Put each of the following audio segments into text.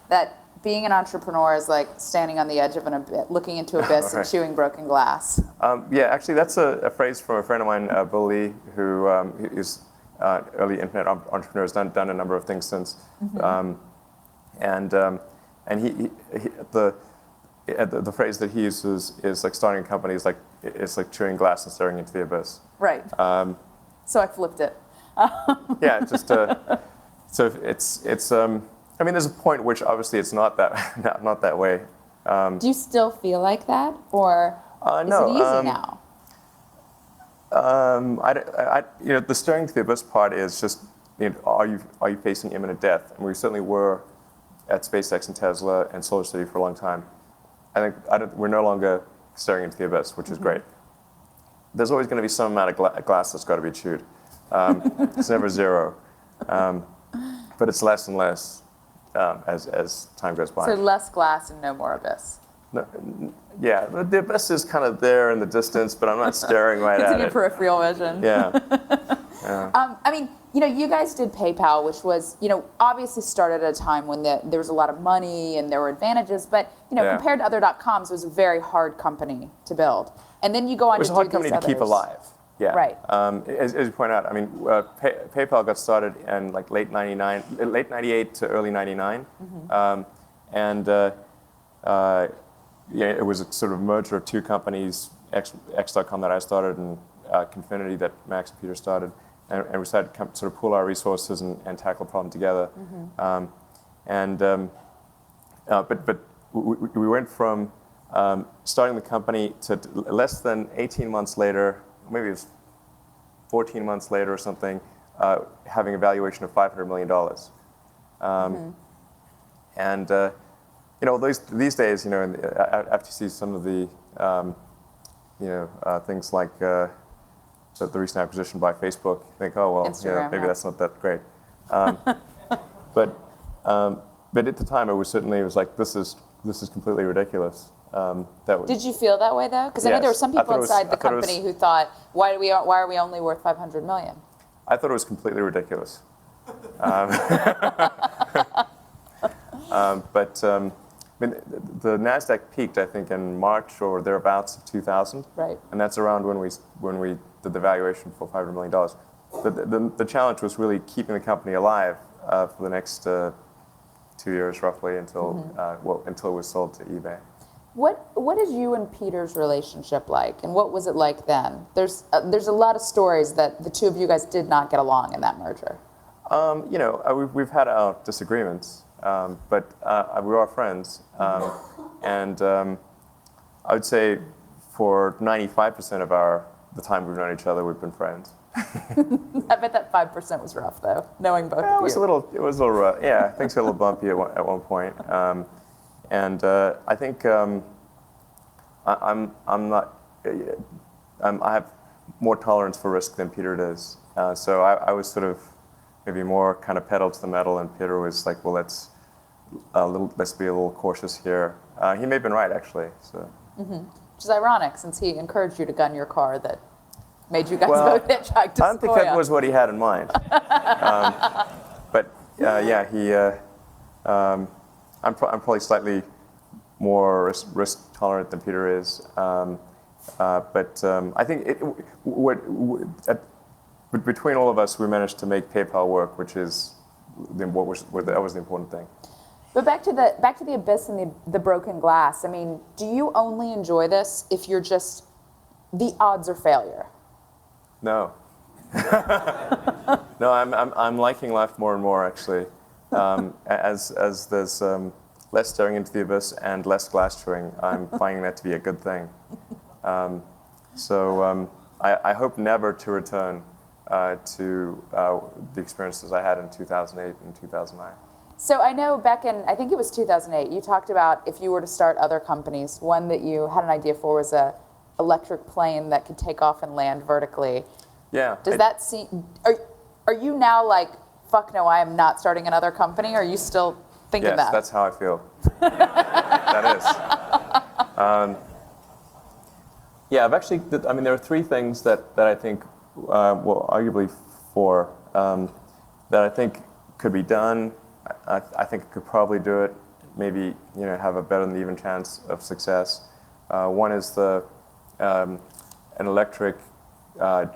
that being an entrepreneur is like standing on the edge of an abyss, looking into abyss and chewing broken glass. Yeah, actually, that's a phrase from a friend of mine, Bill Lee, who is early internet entrepreneur, has done a number of things since. And the phrase that he uses is like starting a company is like chewing glass and staring into the abyss. Right. So I flipped it. Yeah, just so it's. I mean, there's a point which obviously it's not that way. Do you still feel like that, or is no, it easy now? The staring into the abyss part is just, are you facing imminent death? And we certainly were at SpaceX and Tesla and Solar City for a long time. We're no longer staring into the abyss, which is great. There's always going to be some amount of glass that's got to be chewed. It's never zero, but it's less and less as time goes by. So less glass and no more abyss. No, yeah, the abyss is kind of there in the distance, but I'm not staring right at it. It's in your peripheral vision. Yeah. Yeah. I mean, you guys did PayPal, which was, obviously started at a time when there was a lot of money and there were advantages, but, compared to other .coms, it was a very hard company to build. And then you go on to do these others. It was a hard company to keep alive. Yeah. Right. As you point out, I mean, PayPal got started in like late 98 to early 99. It was a sort of merger of two companies, X.com that I started and Confinity that Max and Peter started. And we decided to sort of pool our resources and tackle the problem together. But we went from starting the company to less than 18 months later, maybe it was 14 months later or something, having a valuation of $500 million. These days, after you see some of the, things like the recent acquisition by Facebook, you think, oh, well, Instagram, maybe that's not that great. But at the time, it was like, this is completely ridiculous. Did you feel that way though? Because I know there were some people inside the company who thought, why are we only worth $500 million? I thought it was completely ridiculous. The Nasdaq peaked, I think, in March or thereabouts of 2000. Right. And that's around when we did the valuation for $500 million. The challenge was really keeping the company alive for the next 2 years, roughly, until it was sold to eBay. What is you and Peter's relationship like, and what was it like then? There's a lot of stories that the two of you guys did not get along in that merger. We've had our disagreements, but we are friends, and I would say for 95% of the time we've known each other, we've been friends. I bet that 5% was rough, though, knowing both of you. It was a little rough. Yeah, things got a little bumpy at one point. I think I have more tolerance for risk than Peter does. So I was sort of maybe more kind of pedal to the metal, and Peter was like, well, let's be a little cautious here. He may have been right, actually. So. Which is ironic, since he encouraged you to gun your car that made you guys both hitchhike to Sequoia. I don't think that was what he had in mind. I'm probably slightly more risk tolerant than Peter is, I think between all of us, we managed to make PayPal work, which is that was the important thing. But back to the abyss and the broken glass. I mean, do you only enjoy this if you're just the odds are failure? No. No, I'm liking life more and more, actually. As there's less staring into the abyss and less glass chewing, I'm finding that to be a good thing. I hope never to return to the experiences I had in 2008 and 2009. So I know back in, I think it was 2008, you talked about if you were to start other companies, one that you had an idea for was a electric plane that could take off and land vertically. Yeah. Does that seem, are you now like, fuck no, I am not starting another company? Or are you still thinking that? Yes, that's how I feel. That is. Yeah, I've actually, there are three things that I think, arguably four, that I think could be done. I think I could probably do it, maybe have a better than even chance of success. One is an electric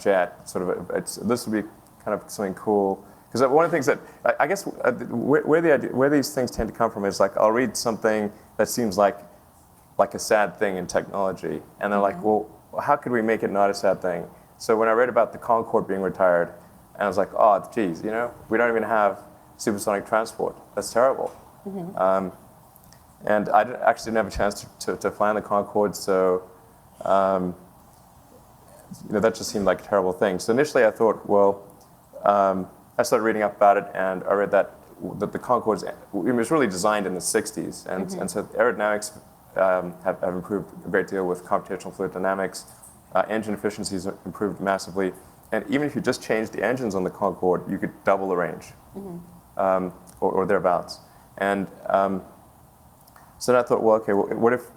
jet. This would be kind of something cool, because one of the things that I guess where these things tend to come from is like I'll read something that seems like a sad thing in technology, and they're like, well, how could we make it not a sad thing? So when I read about the Concorde being retired, and I was like, oh, geez, we don't even have supersonic transport. That's terrible. And I actually didn't have a chance to fly on the Concorde, so that just seemed like a terrible thing. So initially I thought, well, I started reading up about it, and I read that the Concorde was really designed in the 60s, and so aerodynamics have improved a great deal with computational fluid dynamics. Engine efficiencies improved massively, and even if you just changed the engines on the Concorde, you could double the range, or thereabouts. And so then I thought, well, okay, what if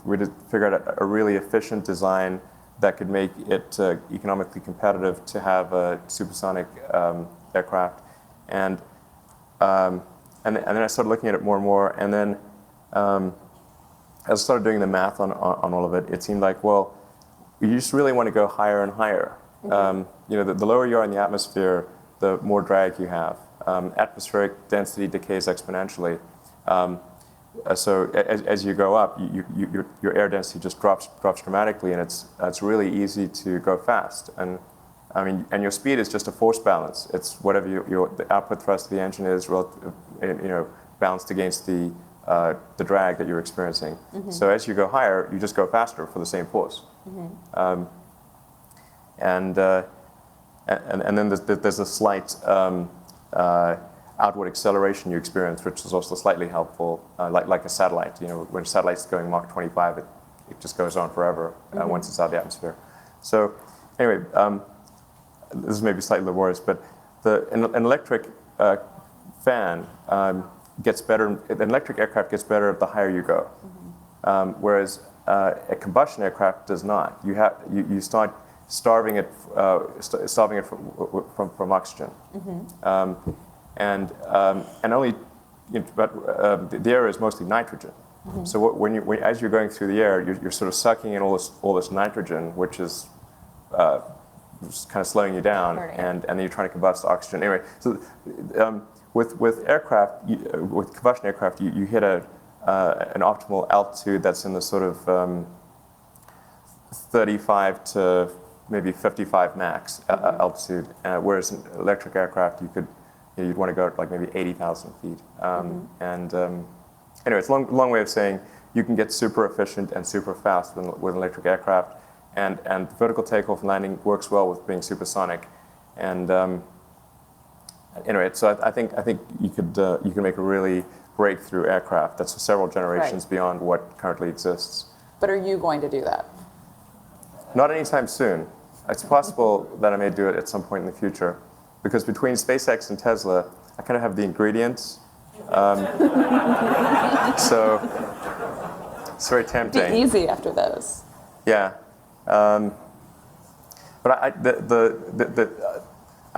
we did figure out a really efficient design that could make it economically competitive to have a supersonic aircraft, and then I started looking at it more and more, and then as I started doing the math on all of it, it seemed like, well, you just really want to go higher and higher. The lower you are in the atmosphere, the more drag you have. Atmospheric density decays exponentially. So as you go up, your air density just drops dramatically, and it's really easy to go fast. And your speed is just a force balance. It's whatever the output thrust of the engine is, balanced against the drag that you're experiencing. So as you go higher, you just go faster for the same force. And then there's a slight outward acceleration you experience, which is also slightly helpful, like a satellite. When a satellite's going Mach 25, it just goes on forever once it's out of the atmosphere. So anyway, this is maybe slightly laborious, but an electric fan gets better. An electric aircraft gets better the higher you go, whereas a combustion aircraft does not. You start starving it from oxygen, and only, but the air is mostly nitrogen. So as you're going through the air, you're sort of sucking in all this nitrogen, which is just kind of slowing you down, and then you're trying to combust oxygen. Anyway, so with aircraft, with combustion aircraft, you hit an optimal altitude that's in the sort of 35 to maybe 55 max altitude, whereas an electric aircraft you'd want to go at like maybe 80,000 feet. Anyway, it's a long way of saying you can get super efficient and super fast with an electric aircraft, and vertical takeoff and landing works well with being supersonic. And anyway, so I think you can make a really breakthrough aircraft that's several generations beyond what currently exists. But are you going to do that? Not anytime soon. It's possible that I may do it at some point in the future, because between SpaceX and Tesla, I kind of have the ingredients. So it's very tempting. It'd be easy after those. Yeah, but I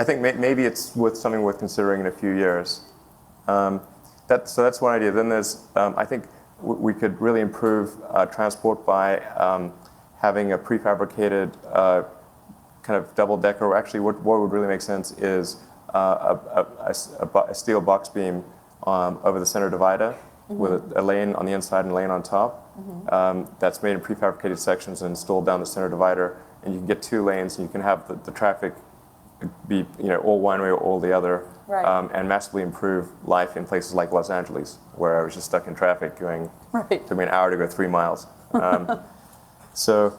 think maybe it's something worth considering in a few years. So that's one idea. Then there's I think we could really improve transport by having a prefabricated kind of double-decker. Actually, what would really make sense is a steel box beam over the center divider with a lane on the inside and a lane on top. That's made in prefabricated sections and installed down the center divider, and you can get two lanes, and you can have the traffic be all one way or all the other, and massively improve life in places like Los Angeles, where I was just stuck in traffic going, took me an hour to go 3 miles. So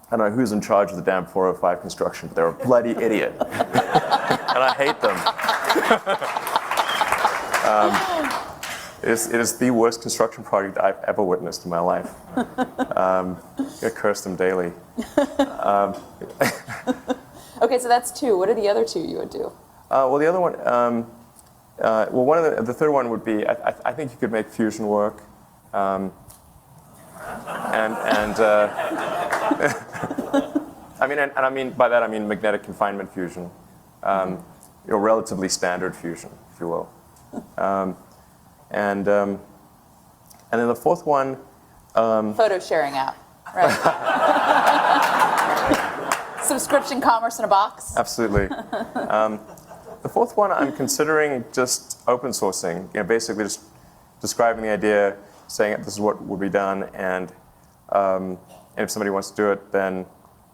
I don't know who's in charge of the damn 405 construction, but they're a bloody idiot. And I hate them. It is the worst construction project I've ever witnessed in my life. I curse them daily. Okay, so that's two. What are the other two you would do? Well, the other one, one of the third one would be, I think you could make fusion work. I mean by that I mean magnetic confinement fusion, relatively standard fusion, if you will, and And then the fourth one, Photo sharing app, right? Subscription commerce in a box. absolutely. The fourth one, I'm considering just open sourcing. Basically just describing the idea, saying this is what would be done, and if somebody wants to do it, then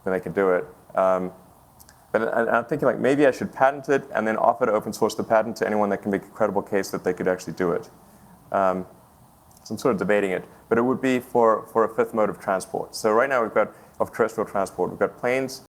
they can do it. But I'm thinking like maybe I should patent it and then offer to open source the patent to anyone that can make a credible case that they could actually do it. So I'm sort of debating it, but it would be for a fifth mode of transport. So right now of terrestrial transport, we've got planes,